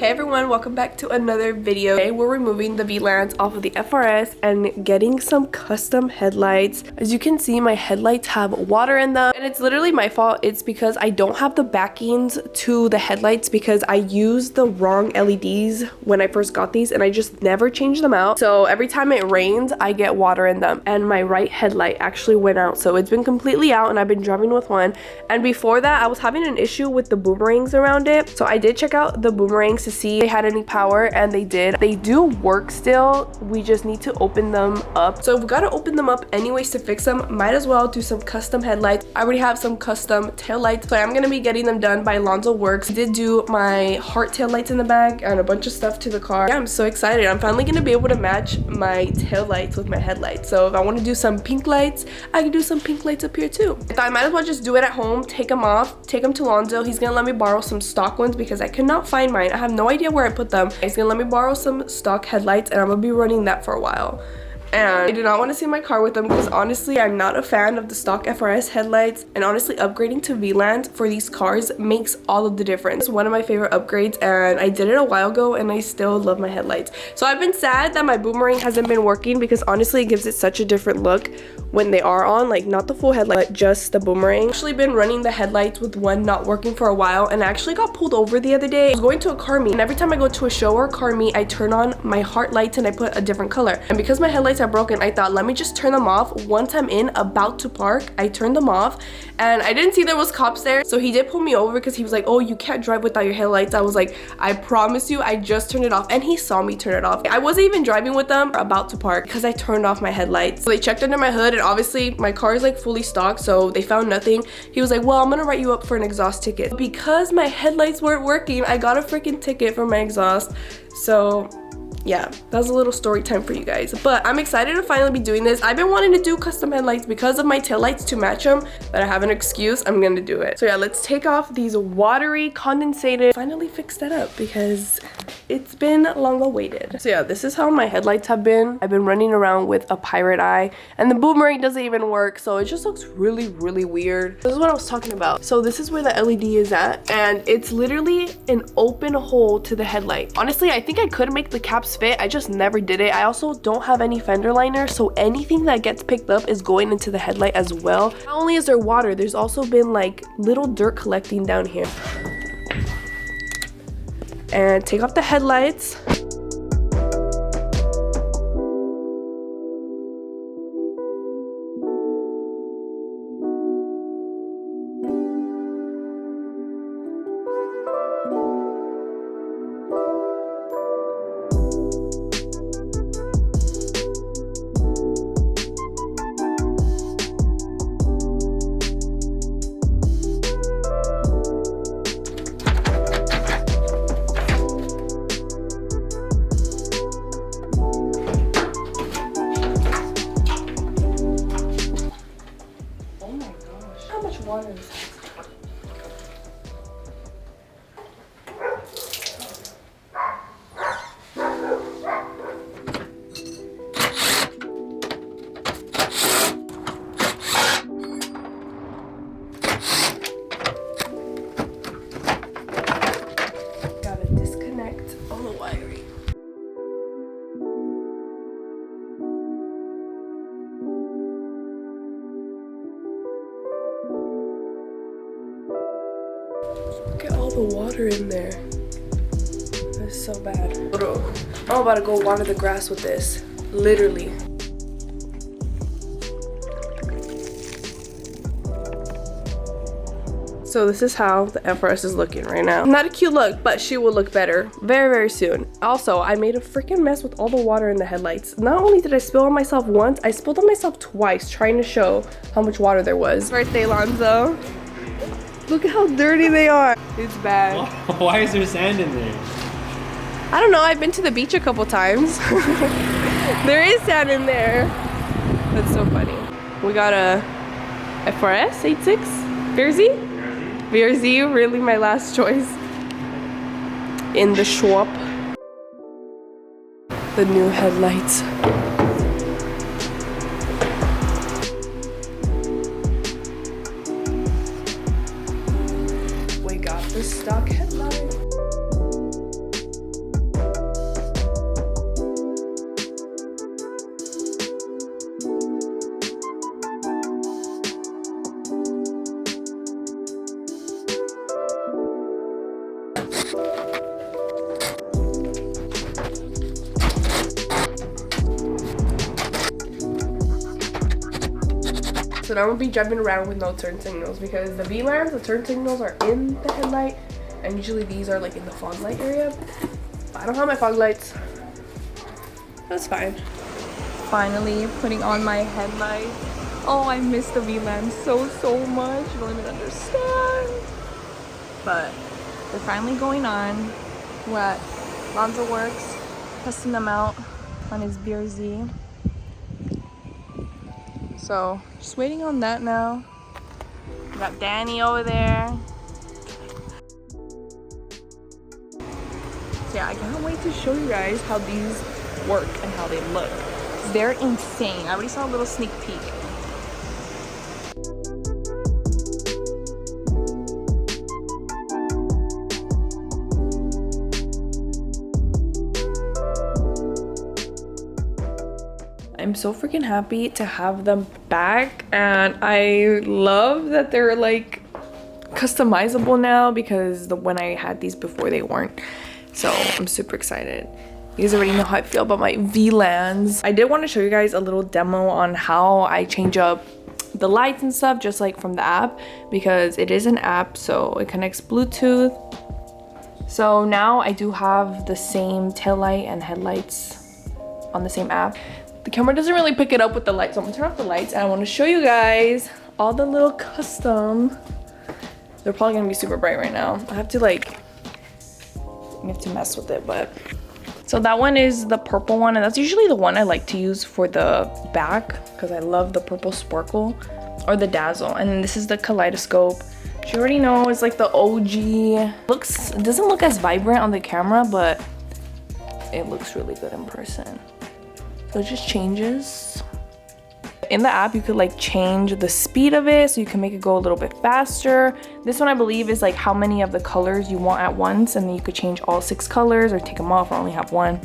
Hey everyone, welcome back to another video. Today we're removing the Vlands off of the FRS and getting some custom headlights. As you can see, my headlights have water in them and it's literally my fault. It's because I don't have the backings to the headlights because I used the wrong LEDs when I first got these and I just never changed them out. So every time it rains, I get water in them and my right headlight actually went out. So it's been completely out and I've been driving with one. And before that, I was having an issue with the boomerangs around it. So I did check out the boomerangs to see if they had any power, and they did. They do work still. We just need to open them up. So we've got to open them up anyways to fix them. Might as well do some custom headlights. I already have some custom tail lights, so I'm going to be getting them done by Lonzo Works. I did do my heart tail lights in the bag and a bunch of stuff to the car. Yeah, I'm so excited. I'm finally going to be able to match my tail lights with my headlights. So if I want to do some pink lights, I can do some pink lights up here too. I thought I might as well just do it at home, take them off, take them to Lonzo. He's going to let me borrow some stock ones because I could not find mine. I have no idea where I put them. He's gonna let me borrow some stock headlights and I'm gonna be running that for a while. And I do not want to see my car with them because honestly I'm not a fan of the stock FRS headlights, and honestly upgrading to Vland for these cars makes all of the difference. It's one of my favorite upgrades and I did it a while ago and I still love my headlights. So I've been sad that my boomerang hasn't been working because honestly it gives it such a different look when they are on, like not the full headlight but just the boomerang. I've actually been running the headlights with one not working for a while and I actually got pulled over the other day. I was going to a car meet and every time I go to a show or a car meet I turn on my heart lights and I put a different color, and because my headlights are broken I thought let me just turn them off. Once I'm in about to park I turned them off and I didn't see there was cops there, so he did pull me over because he was like, oh, you can't drive without your headlights. I was like, I promise you I just turned it off, and he saw me turn it off. I wasn't even driving with them about to park because I turned off my headlights. So they checked under my hood and obviously my car is like fully stocked, so they found nothing. He was like, well, I'm gonna write you up for an exhaust ticket. Because my headlights weren't working, I got a freaking ticket for my exhaust. So yeah, that was a little story time for you guys, but I'm excited to finally be doing this. I've been wanting to do custom headlights because of my taillights to match them, but I have an excuse. I'm gonna do it. So yeah, let's take off these watery condensated. Finally fix that up because it's been long awaited. So yeah, this is how my headlights have been. I've been running around with a pirate eye and the boomerang doesn't even work, so it just looks really weird. This is what I was talking about. So this is where the LED is at and it's literally an open hole to the headlight. Honestly, I think I could make the caps fit. I just never did it. I also don't have any fender liner, so anything that gets picked up is going into the headlight as well. Not only is there water, there's also been like little dirt collecting down here. And take off the headlights. Water is gotta disconnect all the wiring. Look at all the water in there. That's so bad. I'm about to go water the grass with this. Literally. So this is how the FRS is looking right now. Not a cute look, but she will look better very soon. Also, I made a freaking mess with all the water in the headlights. Not only did I spill on myself once, I spilled on myself twice trying to show how much water there was. Birthday, Lonzo. Look at how dirty they are. It's bad. Why is there sand in there? I don't know. I've been to the beach a couple times. There is sand in there. That's so funny. We got a FRS 86 VRZ. VRZ, really my last choice. In the shop. The new headlights. We got the stock headlight. So now I'm gonna be driving around with no turn signals because the Vlands, the turn signals are in the headlight, and usually these are like in the fog light area. But I don't have my fog lights. That's fine. Finally putting on my headlight. Oh, I miss the Vlands so much. You don't even understand. But they're finally going on. We're at Lonzo Works, testing them out on his BRZ. So just waiting on that now. We got Danny over there. So yeah, I can't wait to show you guys how these work and how they look. They're insane. I already saw a little sneak peek. I'm so freaking happy to have them back, and I love that they're like customizable now because when I had these before they weren't. So I'm super excited. You guys already know how I feel about my Vlands. I did want to show you guys a little demo on how I change up the lights and stuff, just like from the app, because it is an app, so it connects Bluetooth. So now I do have the same taillight and headlights on the same app. The camera doesn't really pick it up with the lights, so I'm gonna turn off the lights and I want to show you guys all the little custom. They're probably gonna be super bright right now. I have to mess with it, but so that one is the purple one, and that's usually the one I like to use for the back because I love the purple sparkle or the dazzle. And then this is the kaleidoscope. You already know it's like the OG. It doesn't look as vibrant on the camera, but it looks really good in person. So it just changes. In the app, you could like change the speed of it, so you can make it go a little bit faster. This one I believe is like how many of the colors you want at once, and then you could change all 6 colors or take them off or only have one.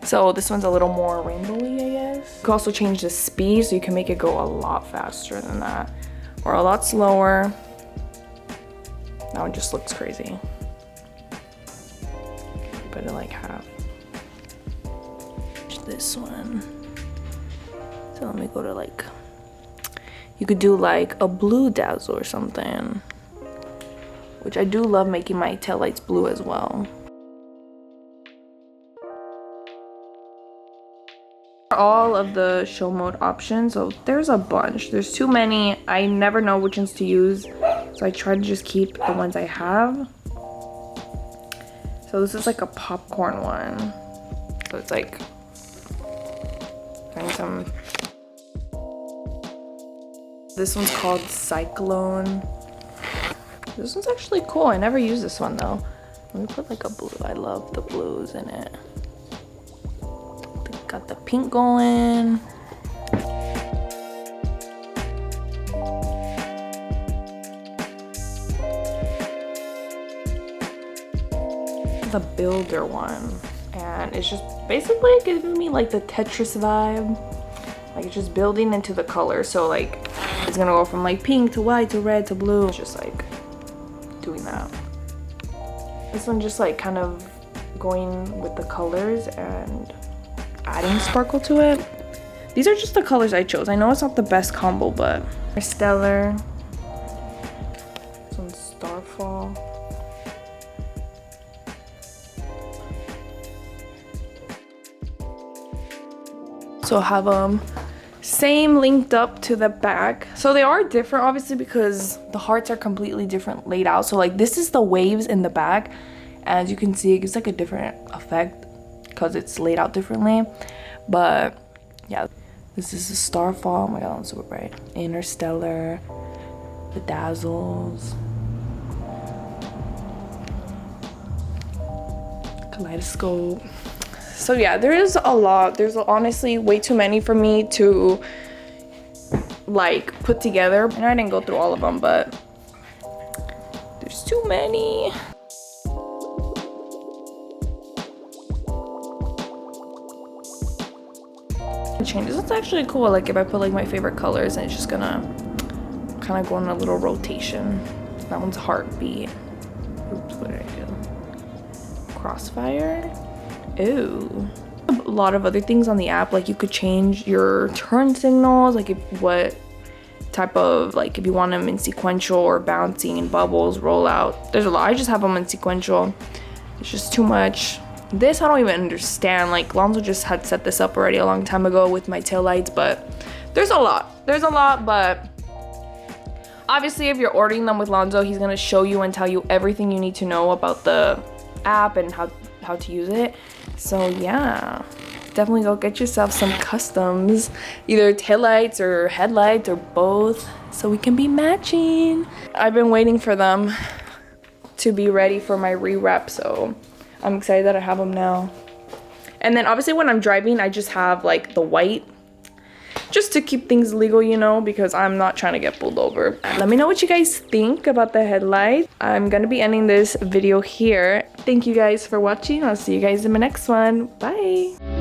So this one's a little more rainbowy, I guess. You can also change the speed, so you can make it go a lot faster than that or a lot slower. That one just looks crazy. Put it like half. This one. So let me go to like, you could do like a blue dazzle or something, which I do love making my taillights blue as well. All of the show mode options, so there's a bunch. There's too many. I never know which ones to use, so I try to just keep the ones I have. So this is like a popcorn one. So it's like some. This one's called Cyclone. This one's actually cool. I never use this one though. Let me put like a blue. I love the blues in it. Got the pink going. The builder one, and it's just basically giving me like the Tetris vibe. Like it's just building into the color, so like it's gonna go from like pink to white to red to blue. It's just like doing that. This one just like kind of going with the colors and adding sparkle to it. These are just the colors I chose. I know it's not the best combo, but Stellar. This one's Starfall. So have them same linked up to the back. So they are different obviously because the hearts are completely different laid out. So like this is the waves in the back. As you can see, it gives like a different effect because it's laid out differently. But yeah, this is the Starfall. Oh my god, that's super bright. Interstellar, the Dazzles, Kaleidoscope. So yeah, there is a lot. There's honestly way too many for me to like put together. And I didn't go through all of them, but there's too many. Changes. It's actually cool. Like if I put like my favorite colors, and it's just gonna kind of go in a little rotation. That one's Heartbeat. Oops, what did I do? Crossfire. Ooh. A lot of other things on the app, like you could change your turn signals, like if what type of, like, if you want them in sequential or bouncing, bubbles, roll out. There's a lot. I just have them in sequential. It's just too much. This I don't even understand. Like, Lonzo just had set this up already a long time ago with my tail lights, but there's a lot. There's a lot, but obviously if you're ordering them with Lonzo, he's gonna show you and tell you everything you need to know about the app and how to use it. So yeah, definitely go get yourself some customs, either taillights or headlights or both, so we can be matching. I've been waiting for them to be ready for my rewrap, so I'm excited that I have them now. And then obviously when I'm driving, I just have like the white, just to keep things legal, you know, because I'm not trying to get pulled over. Let me know what you guys think about the headlight. I'm gonna be ending this video here. Thank you guys for watching. I'll see you guys in my next one. Bye.